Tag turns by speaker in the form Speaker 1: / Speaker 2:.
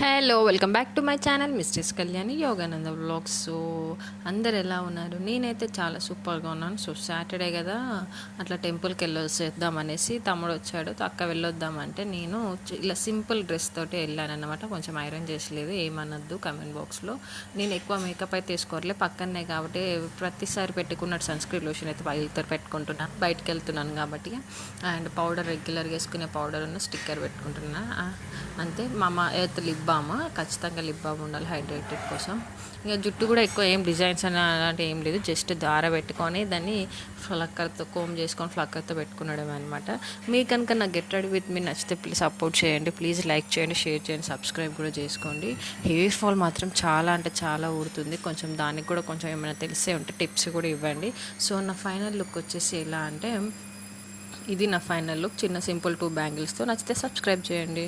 Speaker 1: Hello welcome back to my channel misters Kalyani Yogananda vlogs. So అందరు ఎలా ఉన్నారు? నేనైతే చాలా సూపర్గా ఉన్నాను. సో సాటర్డే కదా, అట్లా టెంపుల్కి వెళ్ళొద్దాం అనేసి తమ్ముడు వచ్చాడు. అక్క వెళ్ళొద్దామంటే నేను ఇలా సింపుల్ డ్రెస్ తోటి వెళ్ళాను అనమాట. కొంచెం ఐరన్ చేసలేదు, ఏమనొద్దు కమెంట్ బాక్స్లో. నేను ఎక్కువ మేకప్ అయితే వేసుకోవట్లే, పక్కనే కాబట్టి ప్రతిసారి పెట్టుకున్నట్టు సన్ స్క్రీన్ లోషన్ అయితే బయలుతో పెట్టుకుంటున్నాను, బయటకు వెళ్తున్నాను కాబట్టి. అండ్ పౌడర్ రెగ్యులర్గా వేసుకునే పౌడర్ ఉన్న స్టిక్కర్ పెట్టుకుంటున్నా అంతే. మా అమ్మ అయితే లిప్ బామ్, ఖచ్చితంగా లిప్ బామ్ ఉండాలి హైడ్రేటెడ్ కోసం. ఇక జుట్టు కూడా ఎక్కువ ఏం డిజైన్స్ అని అలాంటి ఏం లేదు, జస్ట్ దార పెట్టుకొని దాన్ని ఫ్లక్కర్తో కోమ్ చేసుకొని ఫ్లక్కర్తో పెట్టుకునడం అనమాట. మీ కనుక నాకు గెట్ రెడీ విత్ మీ నచ్చితే ప్లీజ్ సపోర్ట్ చేయండి, ప్లీజ్ లైక్ చేయండి, షేర్ చేయండి, సబ్స్క్రైబ్ కూడా చేసుకోండి. హెయిర్ ఫాల్ మాత్రం చాలా అంటే చాలా ఊడుతుంది, కొంచెం దానికి కూడా కొంచెం ఏమైనా తెలిసే ఉంటే టిప్స్ కూడా ఇవ్వండి. సో నా ఫైనల్ లుక్ వచ్చేసి ఎలా అంటే, ఇది నా ఫైనల్ లుక్, చిన్న సింపుల్ 2 బ్యాంగిల్స్తో. నచ్చితే సబ్స్క్రైబ్ చేయండి.